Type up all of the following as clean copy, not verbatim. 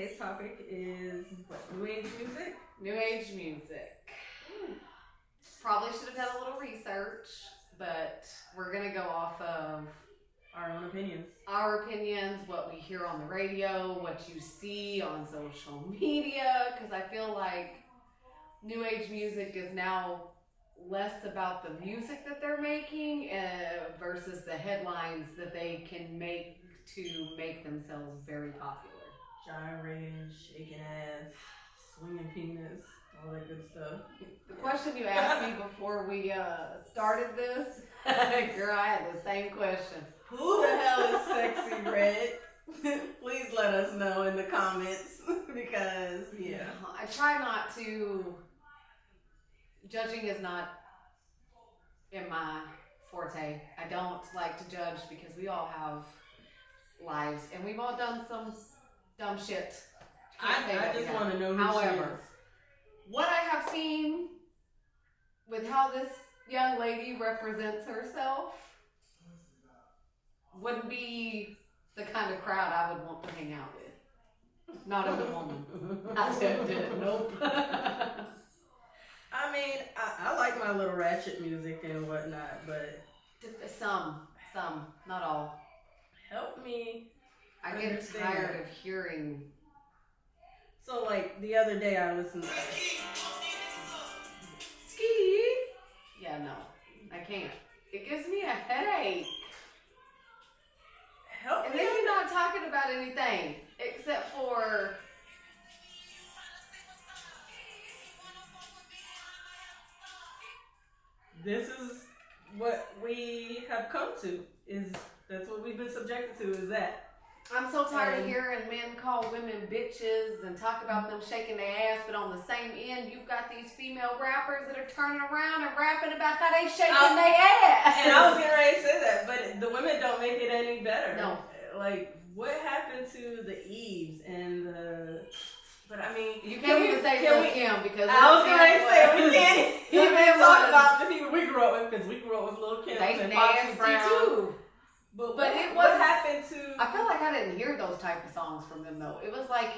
today's topic is what? New age music? New age music. Probably should have done a little research, but we're going to go off of our own opinions. Our opinions, what we hear on the radio, what you see on social media, because I feel like new age music is now less about the music that they're making versus the headlines that they can make to make themselves very popular. Gyrating, shaking ass, swinging penis, all that good stuff. The question you asked me before we started this, girl, I had the same question. Who the hell is Sexy Red? Please let us know in the comments because, yeah. I try not to. Judging is not in my forte. I don't like to judge because we all have lives and we've all done some dumb shit. I just want to know who However, she is. What I have seen with how this young lady represents herself wouldn't be the kind of crowd I would want to hang out with. Not as a woman. I did. Nope. I mean, I like my little ratchet music and whatnot, but some, not all. Help me. I get tired of hearing. So, like, the other day I listened to Ski. Yeah, no, I can't. It gives me a headache. Help and me. then you're not talking about anything except for. This is what we have come to. That's what we've been subjected to, is that. I'm so tired of hearing men call women bitches and talk about them shaking their ass, but on the same end, you've got these female rappers that are turning around and rapping about how they shaking their ass. And I was getting ready to say that, but the women don't make it any better. No. Like, what happened to the Eves and the... But I mean... You can't even say Lil Kim because... I was getting ready to say, we can't even talk about the people we grew up with because we grew up with Lil Kim and Foxy Brown. Too. But it was, what happened to... I feel like I didn't hear those type of songs from them, though. It was like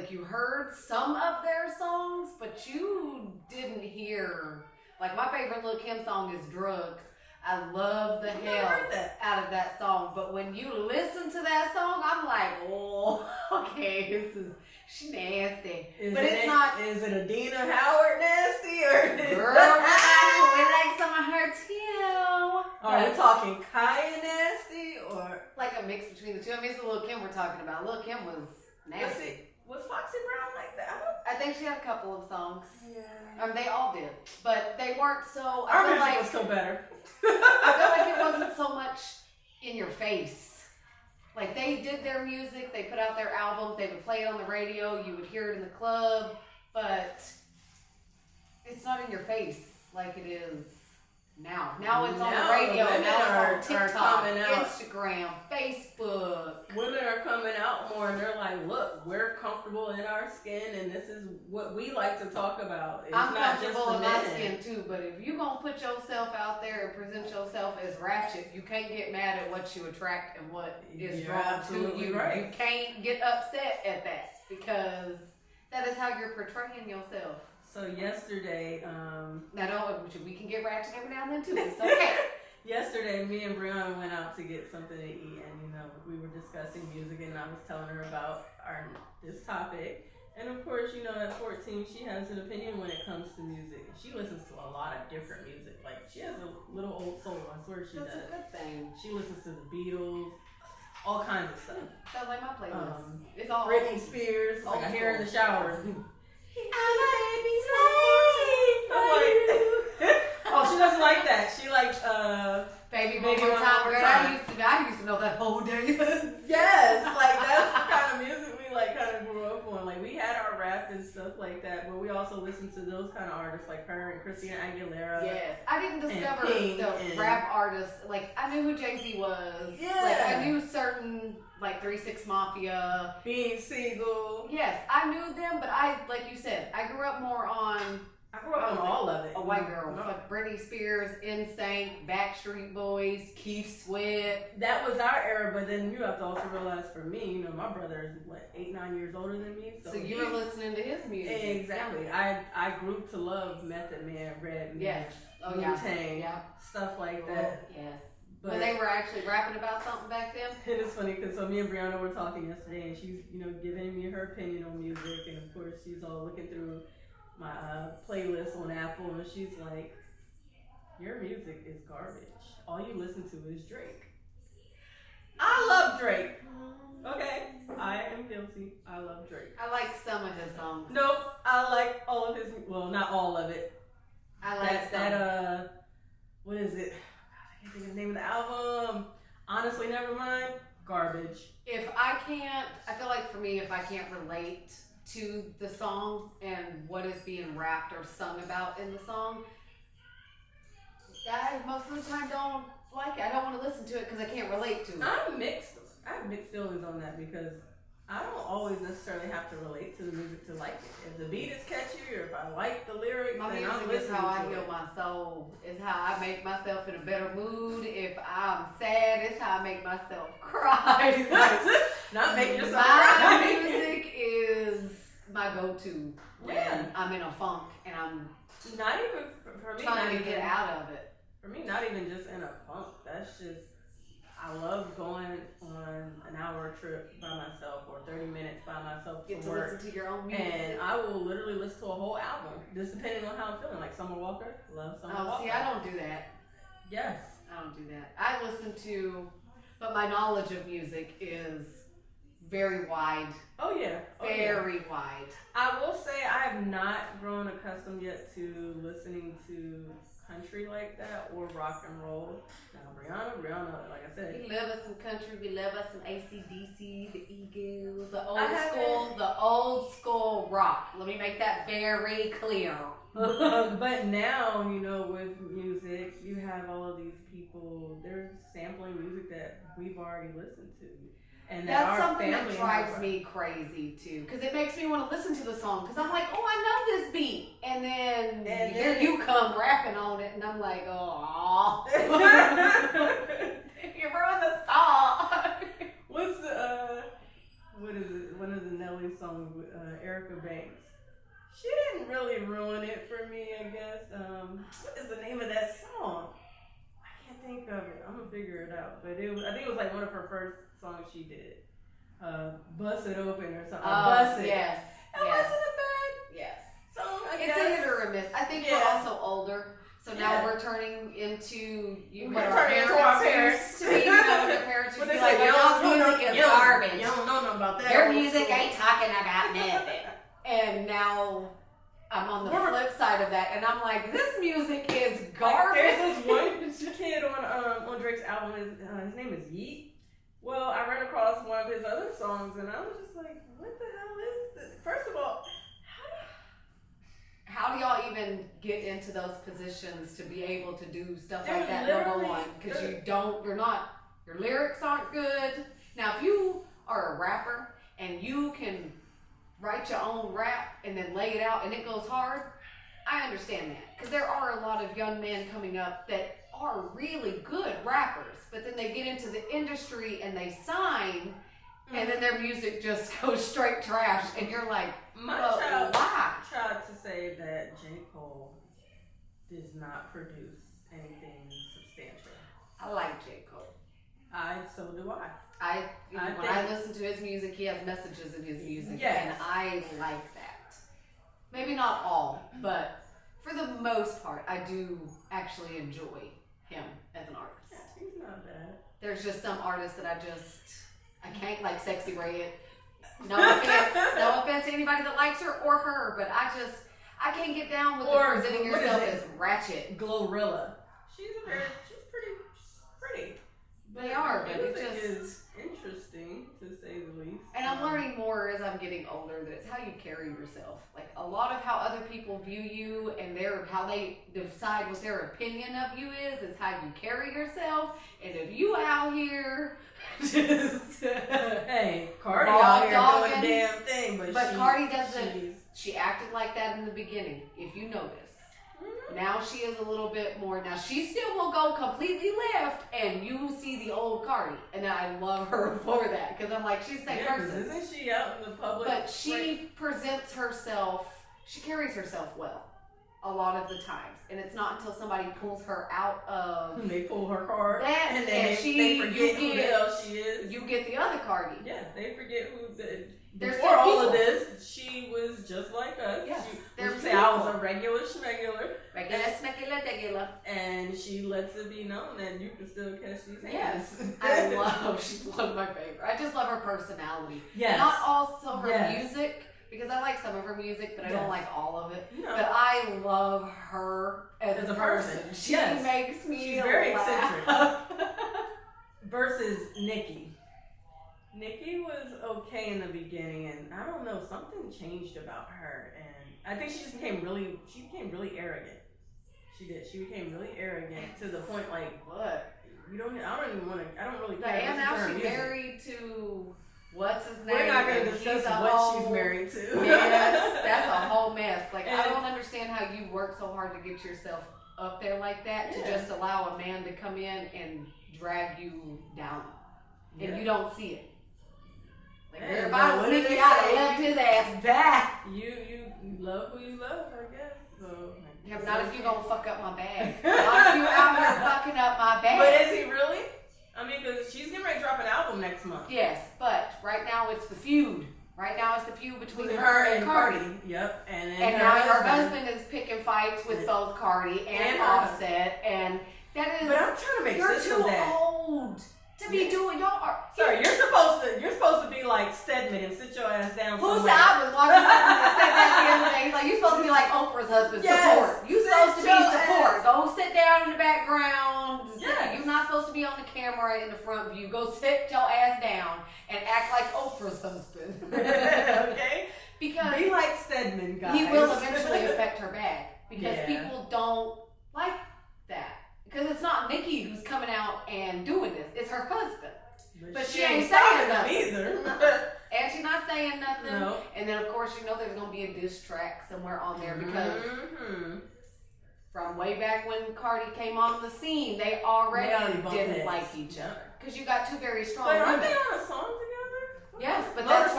you heard some of their songs, but you didn't hear... Like, my favorite Lil' Kim song is Drugs. I love the hell out of that song. But when you listen to that song, I'm like, oh, okay, she nasty. But it's not... Is it Adina Howard nasty or... Girl, we like some of her, too. Are we talking Kaya nasty or... Like a mix between the two. I mean, it's the Lil' Kim we're talking about. Lil' Kim was nasty. Was Foxy Brown like that? I think she had a couple of songs. Yeah. They all did. But they weren't so... Our music was still better. I feel like it wasn't so much in your face. Like, they did their music. They put out their albums. They would play it on the radio. You would hear it in the club. But it's not in your face like it is now. Now it's on the radio. Now it's on TikTok, Instagram, Facebook. Women are coming out more and they're like, look, we're comfortable in our skin and this is what we like to talk about. It's I'm not comfortable just in my skin too, but if you're going to put yourself out there and present yourself as ratchet, you can't get mad at what you attract and what is drawn to you. Right. You can't get upset at that because that is how you're portraying yourself. So yesterday, we can get ratchet every now and then too. It's okay. Yesterday, me and Brianna went out to get something to eat, and we were discussing music, and I was telling her about this topic. And of course, at 14, she has an opinion when it comes to music. She listens to a lot of different music. Like, she has a little old soul. I swear she does. That's a good thing. She listens to the Beatles, all kinds of stuff. Sounds like my playlist. It's all Britney Spears. Like, I hear her in the shower. Oh, she doesn't like that. She likes Baby One More Time. Girl, I used to know that whole day. Yes, like that's the kind of music we kind of grew up on. Like we had our rap and stuff like that, but we also listened to those kind of artists like her and Christina Aguilera. Yes, I didn't discover the rap artists. Like I knew who Jay-Z was. Yeah, like I knew certain 3-6 Mafia, Bean Siegel. Yes, I knew them, but like you said, I grew up more on grew up on all of it. A white girl. Fuck Britney Spears, NSYNC, Backstreet Boys, Keith Sweat. That was our era, but then you have to also realize for me, you know, my brother is what, 8-9 years older than me. So you were listening to his music. Exactly. Yeah. I grew to love Method Man, Redman, yes. Oh, Wu-Tang, yeah. stuff like that. Yes. But when they were actually rapping about something back then. It is funny because so me and Brianna were talking yesterday, and she's, you know, giving me her opinion on music, and of course she's all looking through my playlist on Apple, and she's like, "Your music is garbage. All you listen to is Drake." I love Drake. Okay, I am guilty. I love Drake. I like some of his songs. Nope, I like all of his. Well, not all of it. I like that. What is it? I can't think of the name of the album. Honestly, never mind. Garbage. If I feel like for me, if I can't relate to the song and what is being rapped or sung about in the song, I most of the time don't like it. I don't want to listen to it because I can't relate to it. I have mixed feelings on that because I don't always necessarily have to relate to the music to like it. If the beat is catchy or if I like the lyrics, my then music I'm is listening how I to heal it. my soul. It's how I make myself in a better mood. If I'm sad, it's how I make myself cry. Not making yourself My cry. music is my go-to when Yeah. I'm in a funk and I'm Not even for me. trying not to get even, out of it. For me, not even just in a funk. That's just, I love going on an hour trip by myself or 30 minutes by myself Get to to work. listen to your own music. And I will literally listen to a whole album, just depending on how I'm feeling. Like Summer Walker, love Summer Walker. See, I don't do that. Yes. I don't do that. I listen to, but my knowledge of music is very wide. Oh yeah. Very wide. I will say I have not grown accustomed yet to listening to country like that or rock and roll. Now Brianna, like I said, We love us some country. We love us some AC/DC, the Eagles, the I old school rock. Let me make that very clear. but now, you know, with music, you have all of these people, they're sampling music that we've already listened to. And that That's our something that family drives has- me crazy too, because it makes me want to listen to the song. Because I'm like, oh, I know this beat, and then here you come rapping on it, and I'm like, oh, you ruined the song. What's the, what is it? One of the Nelly songs with Erica Banks. She didn't really ruin it for me, I guess. What is the name of that song? I can't think of it. I'm gonna figure it out. But I think it was like one of her first songs she did. Bust It Open or something. Bust It. Yes. That wasn't a bad Yes. song, I It's guess. a hit or a miss. I think we're Yeah. also older, so now Yeah. we're turning into We're what our turning into our parents used to be. You know, when your parents used When to be they say, like, y'all's music is garbage. You don't know nothing about that. Your old music school. ain't talking about nothing. And now I'm on the flip side of that, and I'm like, this music is garbage. There's this one kid on Drake's album. His name is Yeet. Well, I ran across one of his other songs, and I was just like, "What the hell is this?" First of all, How do y'all even get into those positions to be able to do stuff like They're that? Number literally- one, because your lyrics aren't good. Now, if you are a rapper and you can write your own rap and then lay it out and it goes hard, I understand that. Because there are a lot of young men coming up that are really good rappers, but then they get into the industry and they sign, and then their music just goes straight trash, and you're like, my well, child why? tried to say that J. Cole does not produce anything substantial. I like J. Cole. So do I. When I listen to his music, he has messages in his music, Yes. and I like that. Maybe not all, but for the most part, I do actually enjoy him as an artist. Yeah, he's not bad. There's just some artists that I can't like Sexy Red. No offense to anybody that likes her or her, but I can't get down with Or the presenting what is yourself it? as ratchet. Glorilla. She's pretty. They are, but it music just is interesting to say the least. And I'm learning more as I'm getting older that it's how you carry yourself. Like a lot of how other people view you and how they decide what their opinion of you is how you carry yourself. And if you out here just hey, Cardi raw out here dogging, doing a damn thing, but Cardi doesn't. She acted like that in the beginning. If you notice, Now she is a little bit more. Now she still will go completely left, and you will see the old Cardi, and I love her for that because I'm like, she's the same person. Isn't she out in the public? But she presents herself. She carries herself well. A lot of the times, and it's not until somebody pulls her out of they pull her card that, and then they forget who the hell she is. You get the other Cardi. Yeah, they forget who the. There's before all of this, she was just like us. Yes, she say I was a regular schmegular. Regular. And she lets it be known that you can still catch these hands. Yes, I love. She's one of my favorite. I just love her personality. Yes. Not also her music. Because I like some of her music, but I don't like all of it. No. But I love her as a person. She makes me She's very laugh. eccentric. Versus Nicki. Nicki was okay in the beginning, and I don't know, something changed about her, and I think she became really arrogant. She did. She became really arrogant to the point like, what? I don't really care. And now she's married to. What's his name? We're not going to discuss what she's married to. Yes, that's a whole mess. Like, I don't understand how you work so hard to get yourself up there like that to just allow a man to come in and drag you down. And you don't see it. Like, if I was Nicki, I'd have left his ass back. You love who you love, I guess. So, yeah, but not if you're going to fuck up my bag. Not if you're out here fucking up my bag. But is he really? I mean, because she's getting ready to drop an album next month. Yes, but right now it's the feud. Right now it's the feud between her and Cardi. Yep. And now her husband is picking fights with both Cardi and Offset. And that is... But I'm trying to make sense of that. You're too old to be doing... Sorry, you're supposed to be like Stedman and sit your ass down somewhere. I was watching something that said that the other day. He's like, you're supposed to be like Oprah's husband. Support. You're supposed to be support. Go sit down in the background. Yes. You're not supposed to be on the camera in the front view. Go sit your ass down and act like Oprah's husband. Okay? Because be like Stedman, guys. He will eventually affect her back. Because people don't like that. Because it's not Nicki who's coming out and doing this. It's her husband. But she ain't saying nothing. Either. And she's not saying nothing. No. And then, of course, you know there's going to be a diss track somewhere on there because from way back when Cardi came on the scene, they already didn't like each other. Because you got two very strong women. Aren't they on a song together? Yes, but that's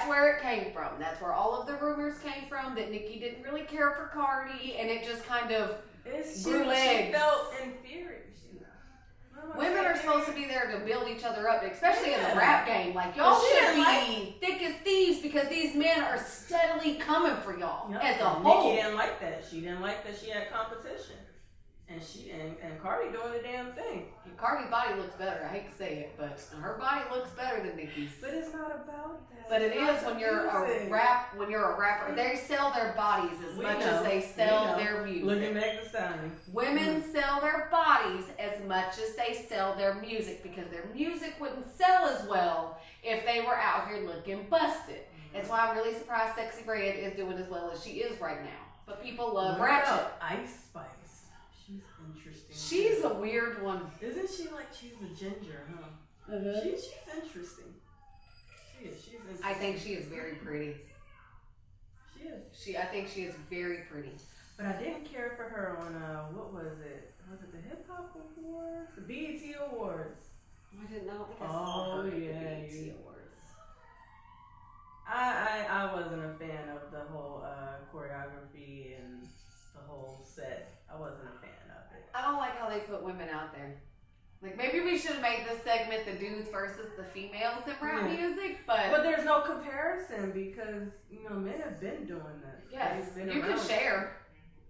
where it came from. That's where all of the rumors came from, that Nicki didn't really care for Cardi, and it just kind of grew legs. She felt inferior. Women are supposed to be there to build each other up, especially in the rap game. Like, y'all should be thick as thieves because these men are steadily coming for y'all as a whole. Nicki didn't like that. She didn't like that she had competition. And Cardi doing the damn thing. Cardi's body looks better. I hate to say it, but her body looks better than Nicki's. But it's not about that. But it is when you're a rapper. They sell their bodies as much as they sell their music. Look at Meg Thee Stallion. Women sell their bodies as much as they sell their music because their music wouldn't sell as well if they were out here looking busted. That's why I'm really surprised Sexy Red is doing as well as she is right now. But people love Ratchet. Ice Spice. She's interesting. She's a weird one. Isn't she like she's a ginger, huh? Mm-hmm. She's interesting. She's interesting. I think she is very pretty. She is. I think she is very pretty. But I didn't care for her on what was it? Was it the Hip Hop Awards? The BET Awards. I didn't know. I saw her at the BET Awards. I wasn't a fan of the whole choreography and the whole set. I wasn't a fan of it. I don't like how they put women out there. Like, maybe we should have made this segment the dudes versus the females in rap music, but there's no comparison because, men have been doing this. Yes, you can share.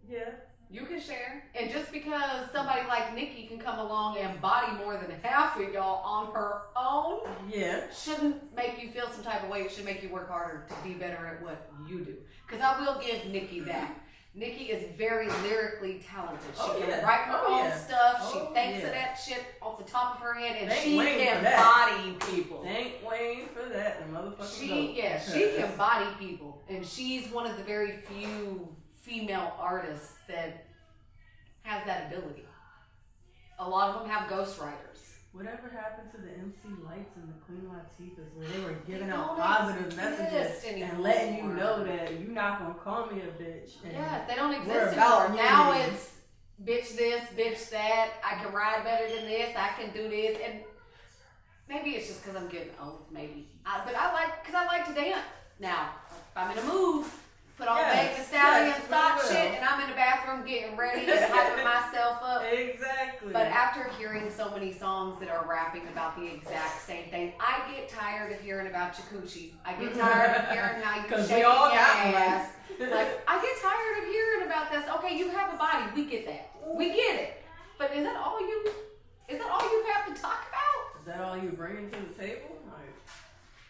Yeah. You can share. And just because somebody like Nicki can come along and body more than half of y'all on her own, shouldn't make you feel some type of way. It should make you work harder to be better at what you do. Because I will give Nicki that. Nicki is very lyrically talented. She can write her own stuff. She thinks of that shit off the top of her head, and she can body people. Ain't waiting for that, the motherfucker. She can body people, and she's one of the very few female artists that has that ability. A lot of them have ghostwriters, whatever happened to the MC Lights and the Queen Latifahs where they were giving out don't positive exist messages anymore. and letting you know that you're not gonna call me a bitch. And Yeah, they don't we're exist about anymore. Now unity. it's bitch this, bitch that. I can ride better than this. I can do this, and maybe it's just because I'm getting old. Maybe, but I like to dance now. If I'm in a mood, put on Meg Thee Stallion, stop we will. shit, and I'm in the bathroom getting ready and hyping myself up. Exactly. But after hearing so many songs that are rapping about the exact same thing, I get tired of hearing about your coochie. I get tired of hearing how you shake your ass. Like, I get tired of hearing about this. Okay, you have a body. We get that. We get it. But is that all you have to talk about? Is that all you bringing to the table? Like,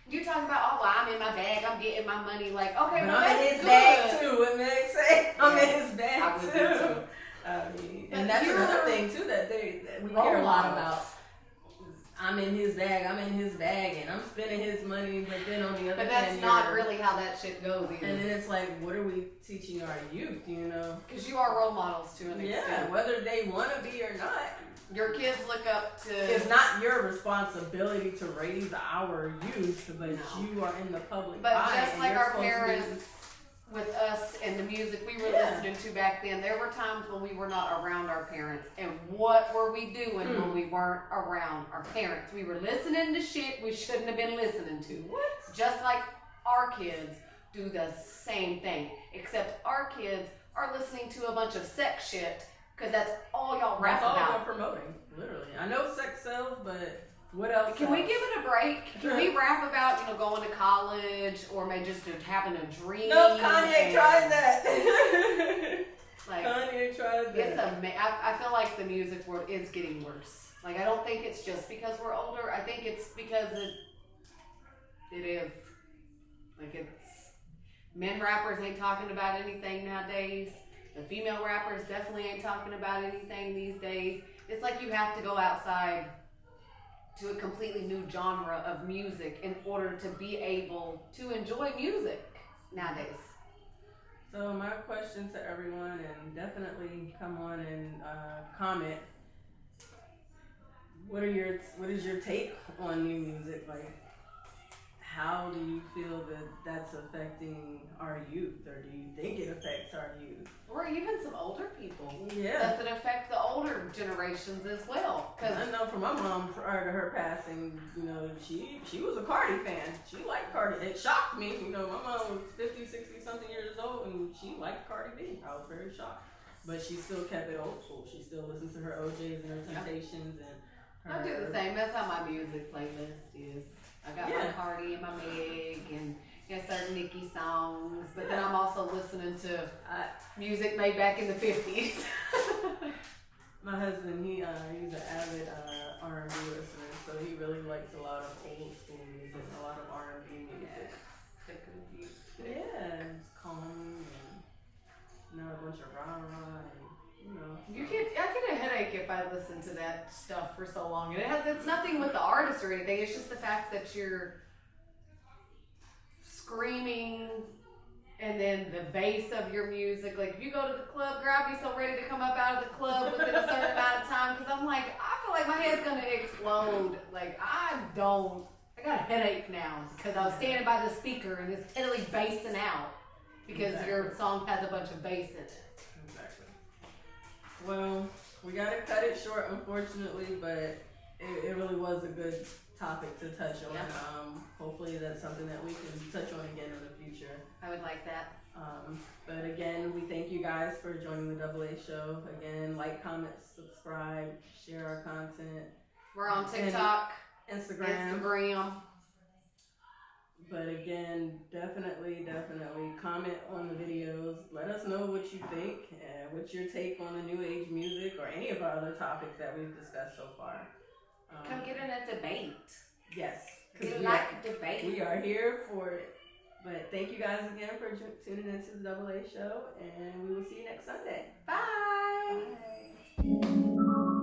You talking about, oh, well, I'm in my bag. I'm getting my money. Like, okay, but well, I'm that's in his good. bag too. What Meg say? I'm in his I bag would too. be too. I mean, But and that's you're another thing too that we role care a lot models. about. I'm in his bag. I'm in his bag, and I'm spending his money. But then on the other But hand, that's not really how that shit goes either. And then it's like, what are we teaching our youth? You know? Because you are role models to an Yeah, extent. whether they want to be or not. Your kids look up to. It's not your responsibility to raise our youth, but you are in the public But eye. just and like you're our supposed to be- parents with us and the music we were Yeah. listening to back then, there were times when we were not around our parents. And what were we doing when we weren't around our parents? We were listening to shit we shouldn't have been listening to. What? Just like our kids do the same thing. Except our kids are listening to a bunch of sex shit because that's all y'all rap That's all about. they're promoting, literally. I know sex sells, but what else? Can we sells? give it a break? Can we rap about, going to college or maybe just having a dream? No, Kanye and, tried that. Like, Kanye tried that. I feel like the music world is getting worse. Like, I don't think it's just because we're older. I think it's because it is. Like, it's men rappers ain't talking about anything nowadays. The female rappers definitely ain't talking about anything these days. It's like you have to go outside to a completely new genre of music in order to be able to enjoy music nowadays. So my question to everyone, and definitely come on and comment. What is your take on new music? Like, how do you feel that that's affecting our youth, or do you think it affects our youth? Or even some older people. Yeah. Does it affect the older generations as well? I know from my mom prior to her passing, she was a Cardi fan. She liked Cardi. It shocked me. My mom was 50, 60 something years old and she liked Cardi B. I was very shocked. But she still kept it old school. She still listened to her OJs and her Temptations and her... I do the same. That's how my music playlist is. I got my Cardi and my Meg and certain Nicki songs, but then I'm also listening to music made back in the 50s. My husband, he's an avid R&B listener, so he really likes a lot of old school music, a lot of R&B music. Yeah, it's calm and not a bunch of rah-rah and, I get a headache if I listen to that stuff for so long. And it's nothing with the artist or anything. It's just the fact that you're screaming and then the bass of your music. Like, if you go to the club, girl, I'll be so ready to come up out of the club within a certain amount of time because I'm like, I feel like my head's going to explode. Like, I got a headache now because I was standing by the speaker and it's literally bassing out because your song has a bunch of bass in it. Well, we gotta cut it short, unfortunately, but it really was a good topic to touch on. Yeah. Hopefully that's something that we can touch on again in the future. I would like that. But again, we thank you guys for joining the AA Show. Again, like, comment, subscribe, share our content. We're on TikTok, Instagram. But again, definitely comment on the videos. Let us know what you think. What's your take on the new age music or any of our other topics that we've discussed so far. Come get in a debate. Yes. We like debate. We are here for it. But thank you guys again for tuning into the AA Show. And we will see you next Sunday. Bye. Bye.